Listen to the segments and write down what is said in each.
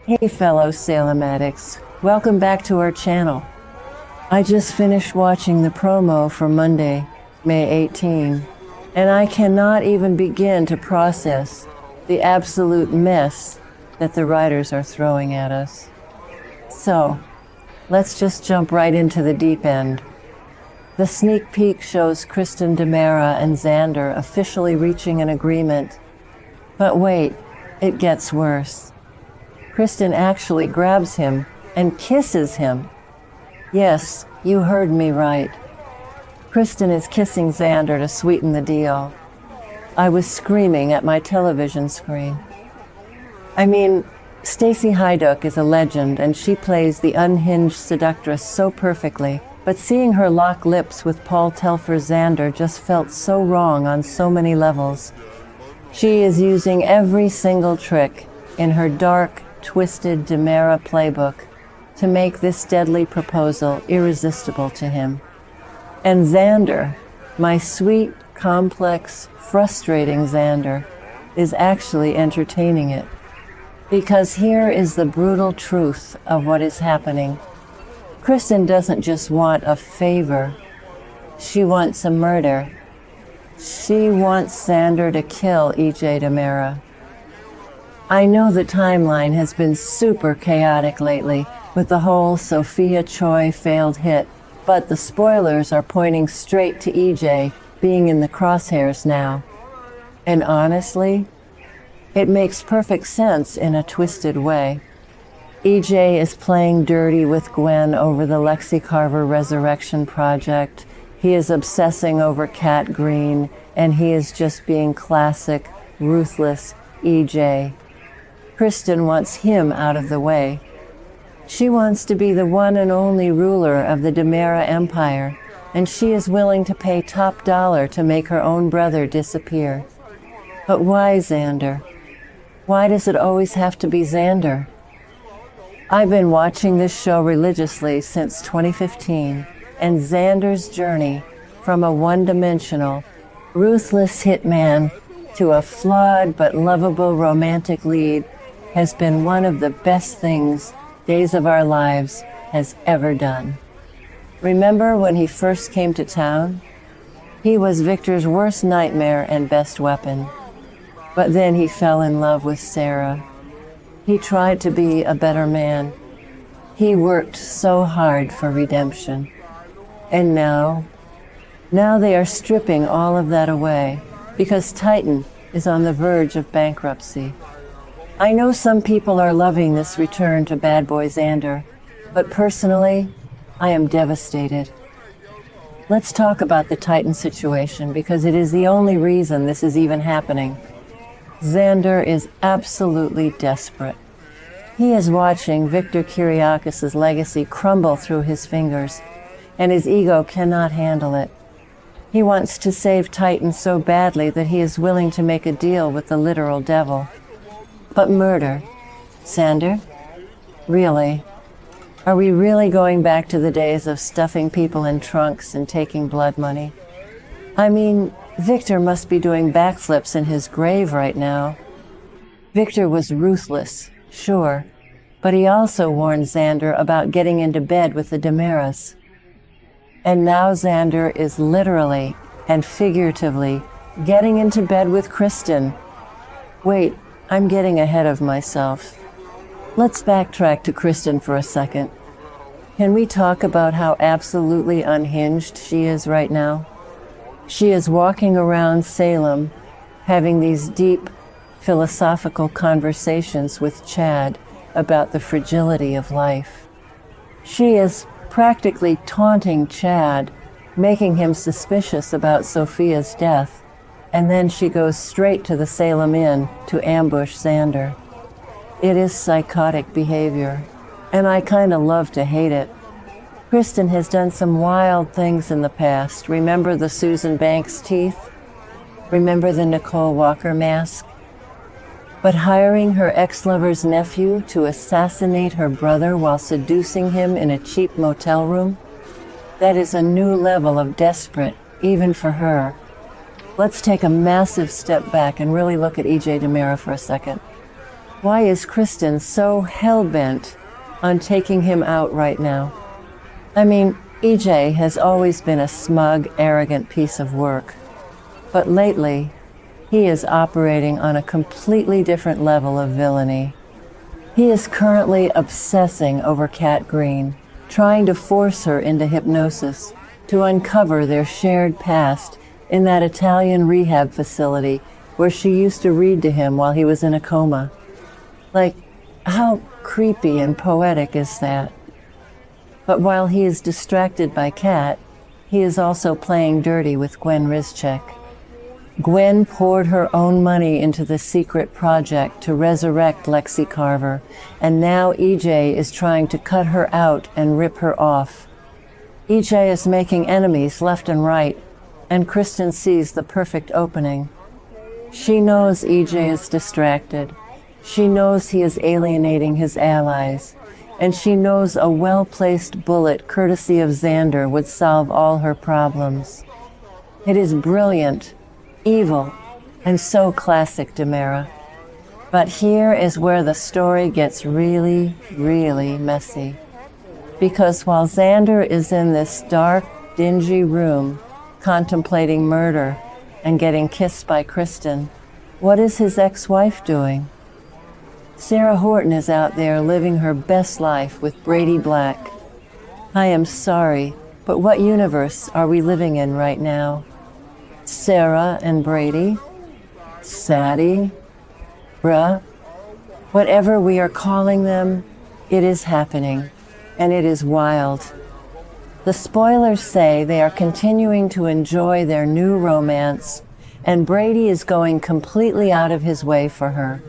Hey fellow Salem addicts, welcome back to our channel. I just finished watching the promo for Monday, May 18, and I cannot even begin to process the absolute mess that the writers are throwing at us. So, let's just jump right into the deep end. The sneak peek shows Kristen DiMera and Xander officially reaching an agreement. But wait, it gets worse. Kristen actually grabs him and kisses him. Yes, you heard me right. Kristen is kissing Xander to sweeten the deal. I was screaming at my television screen. I mean, Stacy Haiduk is a legend and she plays the unhinged seductress so perfectly, but seeing her lock lips with Paul Telfer's Xander just felt so wrong on so many levels. She is using every single trick in her dark, twisted DiMera playbook to make this deadly proposal irresistible to him. And Xander, my sweet, complex, frustrating Xander, is actually entertaining it. Because here is the brutal truth of what is happening. Kristen doesn't just want a favor. She wants a murder. She wants Xander to kill EJ DiMera. I know the timeline has been super chaotic lately with the whole Sophia Choi failed hit, but the spoilers are pointing straight to EJ being in the crosshairs now. And honestly, it makes perfect sense in a twisted way. EJ is playing dirty with Gwen over the Lexi Carver Resurrection Project. He is obsessing over Cat Green, and he is just being classic, ruthless EJ. Kristen wants him out of the way. She wants to be the one and only ruler of the DiMera empire, and she is willing to pay top dollar to make her own brother disappear. But why Xander? Why does it always have to be Xander? I've been watching this show religiously since 2015, and Xander's journey from a one-dimensional, ruthless hitman to a flawed but lovable romantic lead has been one of the best things Days of Our Lives has ever done. Remember when he first came to town? He was Victor's worst nightmare and best weapon. But then he fell in love with Sarah. He tried to be a better man. He worked so hard for redemption. And now they are stripping all of that away because Titan is on the verge of bankruptcy. I know some people are loving this return to Bad Boy Xander, but personally, I am devastated. Let's talk about the Titan situation because it is the only reason this is even happening. Xander is absolutely desperate. He is watching Victor Kiriakis' legacy crumble through his fingers, and his ego cannot handle it. He wants to save Titan so badly that he is willing to make a deal with the literal devil. But murder? Xander? Really? Are we really going back to the days of stuffing people in trunks and taking blood money? I mean, Victor must be doing backflips in his grave right now. Victor was ruthless, sure, but he also warned Xander about getting into bed with the DiMeras. And now Xander is literally and figuratively getting into bed with Kristen. Wait, I'm getting ahead of myself. Let's backtrack to Kristen for a second. Can we talk about how absolutely unhinged she is right now? She is walking around Salem, having these deep, philosophical conversations with Chad about the fragility of life. She is practically taunting Chad, making him suspicious about Sophia's death, and then she goes straight to the Salem Inn to ambush Xander. It is psychotic behavior, and I kinda love to hate it. Kristen has done some wild things in the past. Remember the Susan Banks teeth? Remember the Nicole Walker mask? But hiring her ex-lover's nephew to assassinate her brother while seducing him in a cheap motel room? That is a new level of desperate, even for her. Let's take a massive step back and really look at EJ DiMera for a second. Why is Kristen so hell-bent on taking him out right now? I mean, EJ has always been a smug, arrogant piece of work. But lately, he is operating on a completely different level of villainy. He is currently obsessing over Kat Green, trying to force her into hypnosis to uncover their shared past in that Italian rehab facility where she used to read to him while he was in a coma. Like, how creepy and poetic is that? But while he is distracted by Kat, he is also playing dirty with Gwen Rizchek. Gwen poured her own money into the secret project to resurrect Lexi Carver, and now EJ is trying to cut her out and rip her off. EJ is making enemies left and right, and Kristen sees the perfect opening. She knows EJ is distracted. She knows he is alienating his allies, and she knows a well-placed bullet courtesy of Xander would solve all her problems. It is brilliant, evil, and so classic DiMera. But here is where the story gets really, really messy. Because while Xander is in this dark, dingy room, contemplating murder and getting kissed by Kristen, what is his ex-wife doing? Sarah Horton is out there living her best life with Brady Black. I am sorry, but what universe are we living in right now? Sarah and Brady? Sadie? Bruh? Whatever we are calling them, it is happening, and it is wild. The spoilers say they are continuing to enjoy their new romance, and Brady is going completely out of his way for her.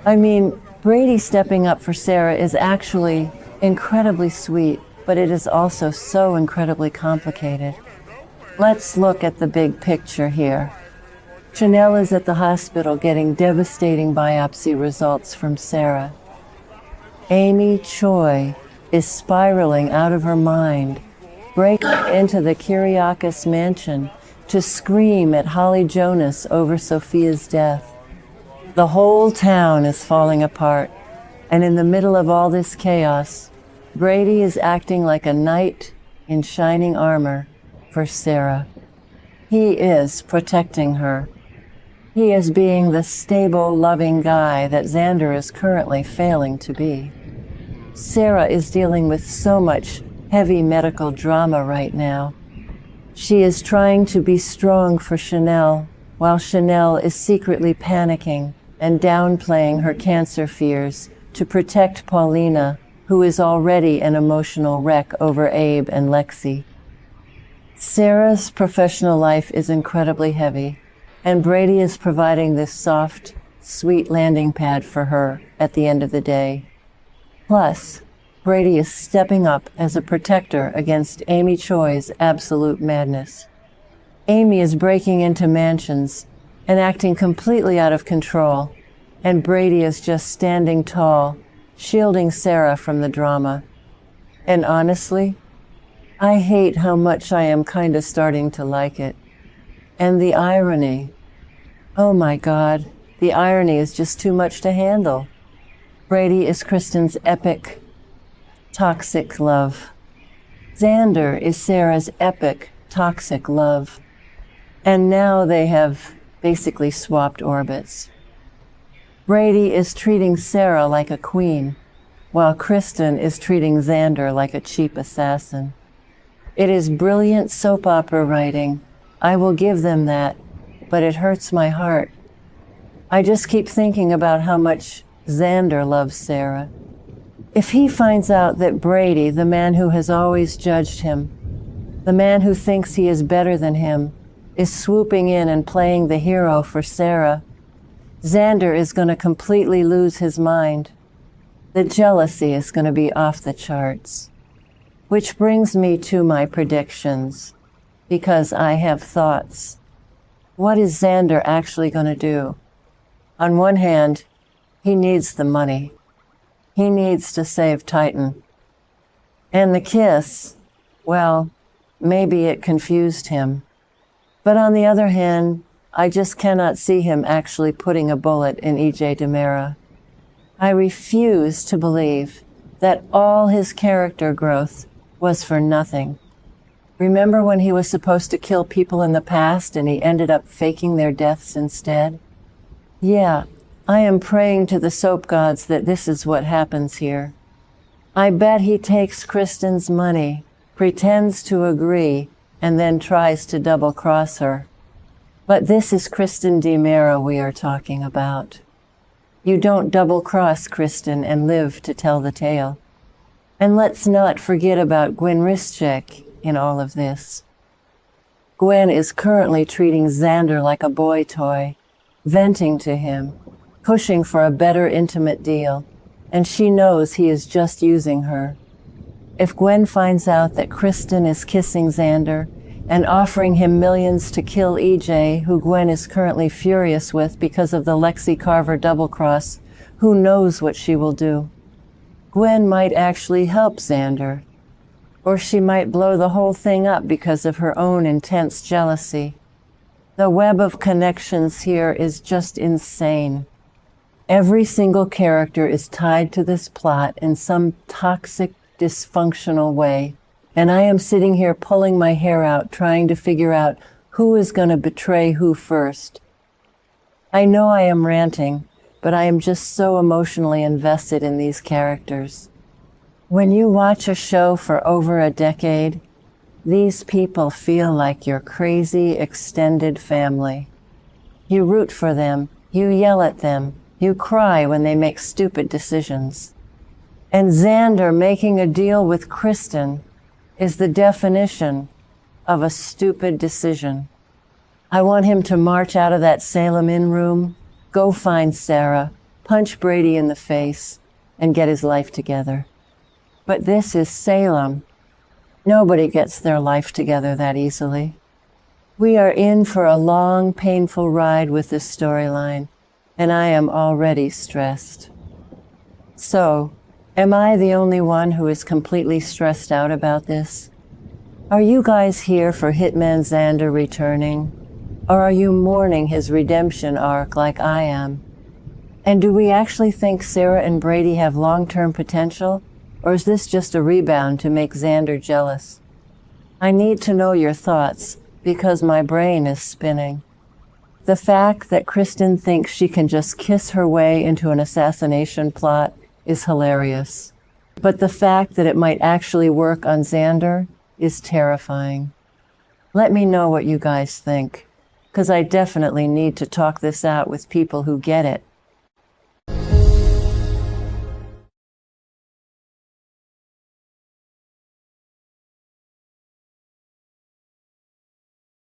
I mean, Brady stepping up for Sarah is actually incredibly sweet, but it is also so incredibly complicated. Let's look at the big picture here. Chanel is at the hospital getting devastating biopsy results from Sarah. Amy Choi is spiraling out of her mind, breaking into the Kyriakis mansion to scream at Holly Jonas over Sophia's death. The whole town is falling apart, and in the middle of all this chaos, Brady is acting like a knight in shining armor for Sarah. He is protecting her. He is being the stable, loving guy that Xander is currently failing to be. Sarah is dealing with so much heavy medical drama right now. She is trying to be strong for Chanel, while Chanel is secretly panicking and downplaying her cancer fears to protect Paulina, who is already an emotional wreck over Abe and Lexi. Sarah's professional life is incredibly heavy, and Brady is providing this soft, sweet landing pad for her at the end of the day. Plus, Brady is stepping up as a protector against Amy Choi's absolute madness. Amy is breaking into mansions and acting completely out of control, and Brady is just standing tall, shielding Sarah from the drama. And honestly, I hate how much I am kind of starting to like it. And the irony. Oh my God, the irony is just too much to handle. Brady is Kristen's epic, toxic love. Xander is Sarah's epic, toxic love. And now they have basically swapped orbits. Brady is treating Sarah like a queen, while Kristen is treating Xander like a cheap assassin. It is brilliant soap opera writing. I will give them that, but it hurts my heart. I just keep thinking about how much Xander loves Sarah. If he finds out that Brady, the man who has always judged him, the man who thinks he is better than him, is swooping in and playing the hero for Sarah, Xander is going to completely lose his mind. The jealousy is going to be off the charts. Which brings me to my predictions, because I have thoughts. What is Xander actually going to do? On one hand, he needs the money. He needs to save Titan. And the kiss, well, maybe it confused him. But on the other hand, I just cannot see him actually putting a bullet in EJ DiMera. I refuse to believe that all his character growth was for nothing. Remember when he was supposed to kill people in the past and he ended up faking their deaths instead? Yeah, I am praying to the soap gods that this is what happens here. I bet he takes Kristen's money, pretends to agree, and then tries to double-cross her. But this is Kristen DiMera we are talking about. You don't double-cross Kristen and live to tell the tale. And let's not forget about Gwen Rischek in all of this. Gwen is currently treating Xander like a boy toy, venting to him, pushing for a better intimate deal, and she knows he is just using her. If Gwen finds out that Kristen is kissing Xander and offering him millions to kill EJ, who Gwen is currently furious with because of the Lexi Carver double-cross, who knows what she will do? Gwen might actually help Xander, or she might blow the whole thing up because of her own intense jealousy. The web of connections here is just insane. Every single character is tied to this plot in some toxic, dysfunctional way, and I am sitting here pulling my hair out trying to figure out who is going to betray who first. I know I am ranting, but I am just so emotionally invested in these characters. When you watch a show for over a decade, these people feel like your crazy extended family. You root for them, you yell at them, you cry when they make stupid decisions. And Xander making a deal with Kristen is the definition of a stupid decision. I want him to march out of that Salem Inn room, go find Sarah, punch Brady in the face, and get his life together. But this is Salem. Nobody gets their life together that easily. We are in for a long, painful ride with this storyline, and I am already stressed. So, am I the only one who is completely stressed out about this? Are you guys here for Hitman Xander returning? Or are you mourning his redemption arc like I am? And do we actually think Sarah and Brady have long-term potential? Or is this just a rebound to make Xander jealous? I need to know your thoughts because my brain is spinning. The fact that Kristen thinks she can just kiss her way into an assassination plot is hilarious. But the fact that it might actually work on Xander is terrifying. Let me know what you guys think, because I definitely need to talk this out with people who get it.